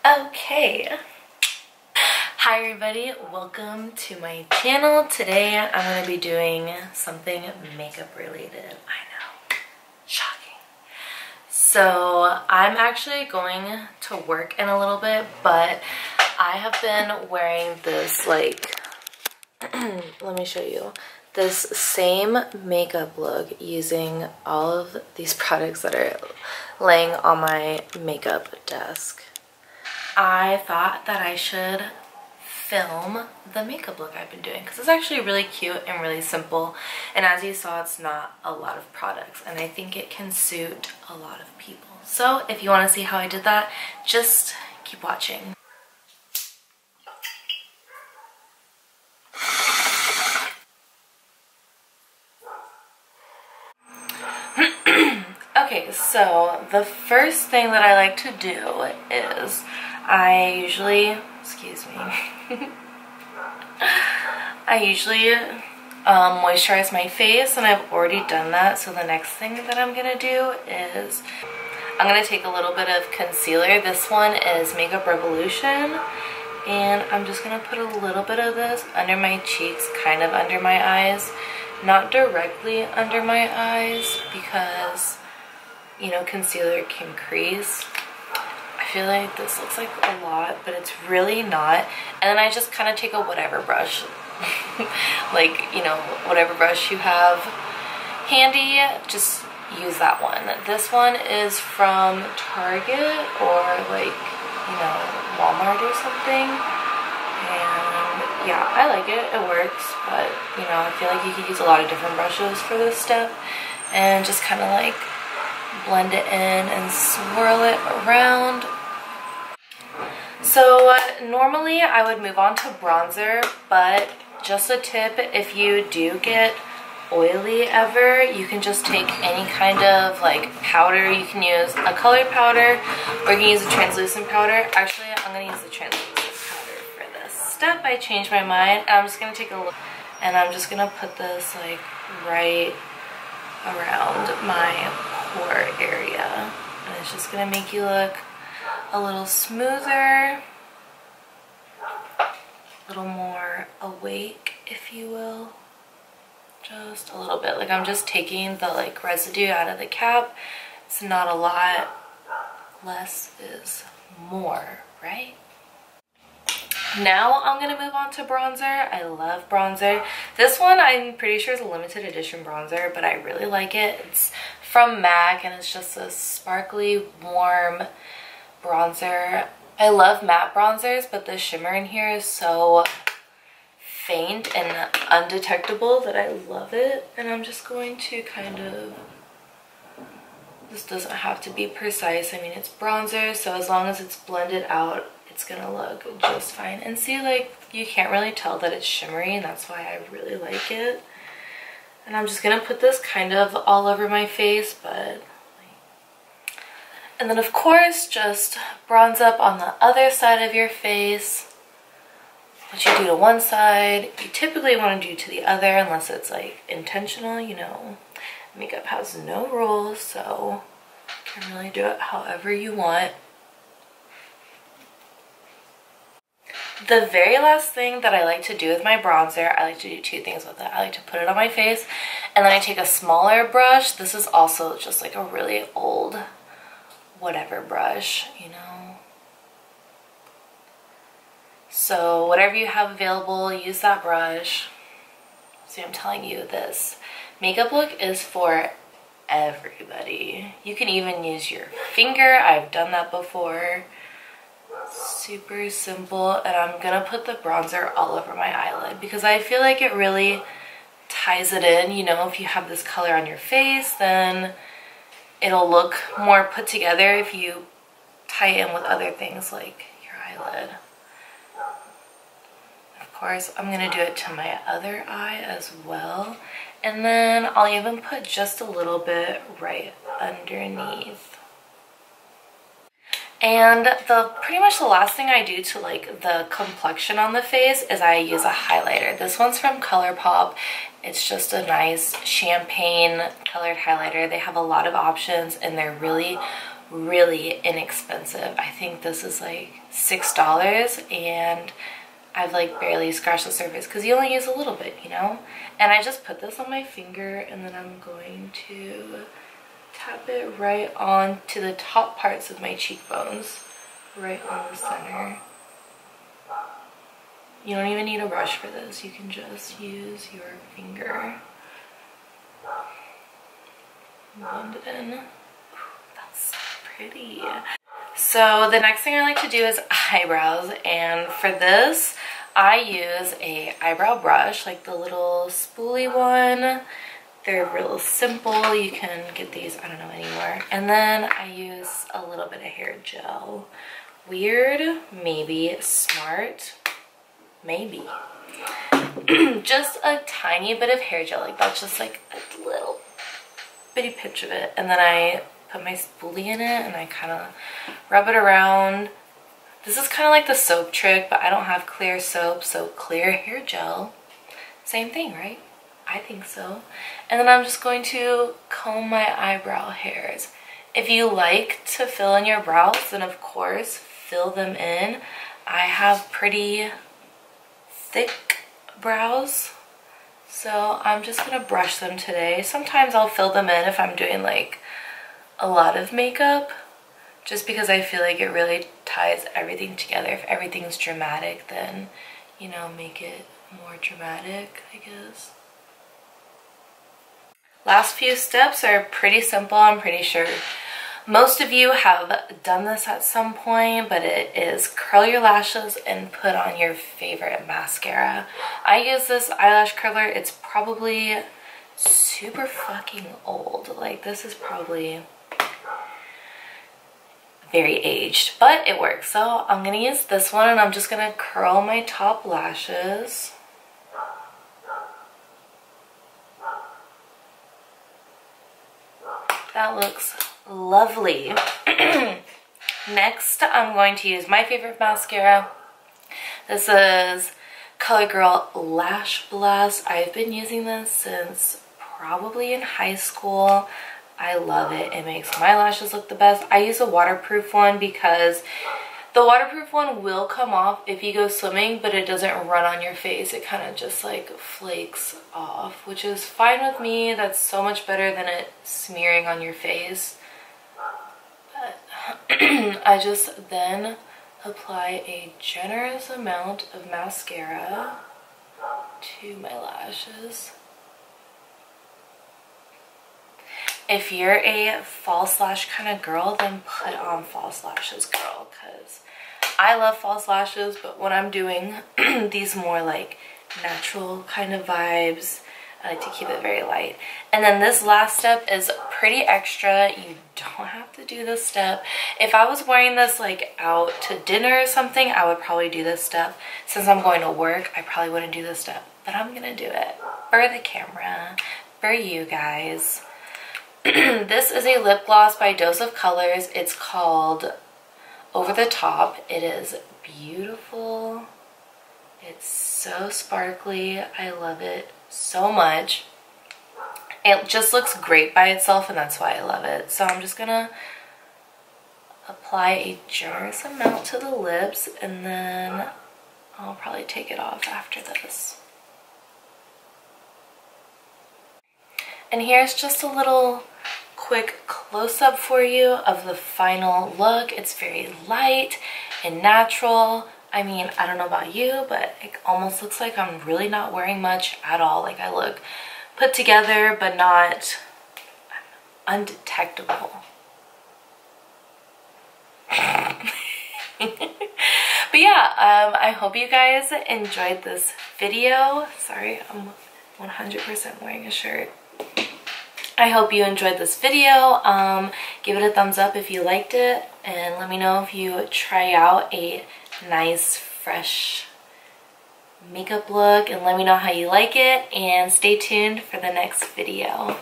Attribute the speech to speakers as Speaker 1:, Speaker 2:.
Speaker 1: Okay. Hi everybody, welcome to my channel. Today I'm going to be doing something makeup related. I know, shocking. So I'm actually going to work in a little bit, but I have been wearing this like, let me show you, this same makeup look using all of these products that are laying on my makeup desk. I thought that I should film the makeup look I've been doing because it's actually really cute and really simple, and as you saw, it's not a lot of products, and I think it can suit a lot of people. So if you want to see how I did that, just keep watching. Okay, so the first thing that I like to do is I usually moisturize my face, and I've already done that. So the next thing that I'm gonna do is I'm gonna take a little bit of concealer. This one is Makeup Revolution, and I'm just gonna put a little bit of this under my cheeks, kind of under my eyes, not directly under my eyes because, you know, concealer can crease. I feel like this looks like a lot, but it's really not. And then I just kind of take a whatever brush, like, you know, whatever brush you have handy, just use that one. This one is from Target or like, you know, Walmart or something. And yeah, I like it, it works, but you know, I feel like you could use a lot of different brushes for this step and just kind of like blend it in and swirl it around. So normally I would move on to bronzer, but just a tip, if you do get oily ever, you can just take any kind of like powder. You can use a colored powder or you can use a translucent powder. Actually, I'm going to use the translucent powder for this step. I changed my mind. I'm just going to take a look, and I'm just going to put this like right around my pore area, and it's just gonna make you look a little smoother, a little more awake, if you will. Just a little bit. Like, I'm just taking the like residue out of the cap. It's not a lot. Less is more, right? Now I'm gonna move on to bronzer. I love bronzer. This one I'm pretty sure is a limited edition bronzer, but I really like it. It's from MAC, and it's just a sparkly, warm bronzer. I love matte bronzers, but the shimmer in here is so faint and undetectable that I love it. And I'm just going to kind of, this doesn't have to be precise. I mean, it's bronzer, so as long as it's blended out, it's gonna look just fine. And see, like, you can't really tell that it's shimmery, and that's why I really like it. And I'm just gonna put this kind of all over my face, but, and then of course just bronze up on the other side of your face. What you do to one side, you typically want to do to the other, unless it's like intentional. You know, makeup has no rules, so you can really do it however you want. The very last thing that I like to do with my bronzer, I like to do two things with it. I like to put it on my face, and then I take a smaller brush. This is also just like a really old whatever brush, you know. So whatever you have available, use that brush. See, I'm telling you, this makeup look is for everybody. You can even use your finger. I've done that before. Super simple. And I'm gonna put the bronzer all over my eyelid because I feel like it really ties it in. You know, if you have this color on your face, then it'll look more put together if you tie it in with other things like your eyelid. Of course, I'm gonna do it to my other eye as well, and then I'll even put just a little bit right underneath. And pretty much the last thing I do to like the complexion on the face is I use a highlighter. This one's from ColourPop. It's just a nice champagne colored highlighter. They have a lot of options, and they're really really inexpensive. I think this is like $6 and I've like barely scratched the surface because you only use a little bit, you know? And I just put this on my finger and then I'm going to tap it right on to the top parts of my cheekbones, right on the center. You don't even need a brush for this. You can just use your finger. Blend it in. That's so pretty. So the next thing I like to do is eyebrows, and for this I use a eyebrow brush, like the little spoolie one. They're real simple. You can get these, I don't know, anywhere. And then I use a little bit of hair gel. Weird, maybe. Smart, maybe. Just a tiny bit of hair gel, like that's just like a little bitty pinch of it. And then I put my spoolie in it and I kind of rub it around. This is kind of like the soap trick, but I don't have clear soap, so clear hair gel. Same thing, right? I think so. And then I'm just going to comb my eyebrow hairs. If you like to fill in your brows, then of course fill them in. I have pretty thick brows, so I'm just gonna brush them today. Sometimes I'll fill them in if I'm doing like a lot of makeup, just because I feel like it really ties everything together. If everything's dramatic, then, you know, make it more dramatic, I guess. Last few steps are pretty simple. I'm pretty sure most of you have done this at some point, but it is curl your lashes and put on your favorite mascara. I use this eyelash curler. It's probably super fucking old. Like, this is probably very aged, but it works. So I'm gonna use this one and I'm just gonna curl my top lashes. That looks lovely. Next, I'm going to use my favorite mascara. This is CoverGirl Lash Blast. I've been using this since probably in high school. I love it. It makes my lashes look the best. I use a waterproof one because the waterproof one will come off if you go swimming, but it doesn't run on your face. It kind of just like flakes off, which is fine with me. That's so much better than it smearing on your face. But I just then apply a generous amount of mascara to my lashes. If you're a false lash kind of girl, then put on false lashes, girl, because I love false lashes, but when I'm doing these more like natural kind of vibes, I like to keep it very light. And then this last step is pretty extra. You don't have to do this step. If I was wearing this like out to dinner or something, I would probably do this step. Since I'm going to work, I probably wouldn't do this step, but I'm gonna do it for the camera, for you guys. This is a lip gloss by Dose of Colors. It's called Over the Top. It is beautiful. It's so sparkly. I love it so much. It just looks great by itself, and that's why I love it. So I'm just gonna apply a generous amount to the lips, and then I'll probably take it off after this. And here's just a little quick close-up for you of the final look. It's very light and natural. I mean, I don't know about you, but it almost looks like I'm really not wearing much at all. Like, I look put together, but not undetectable. But yeah, I hope you guys enjoyed this video. Sorry, I'm 100% wearing a shirt. I hope you enjoyed this video. Give it a thumbs up if you liked it, and let me know if you try out a nice fresh makeup look, and let me know how you like it, and stay tuned for the next video.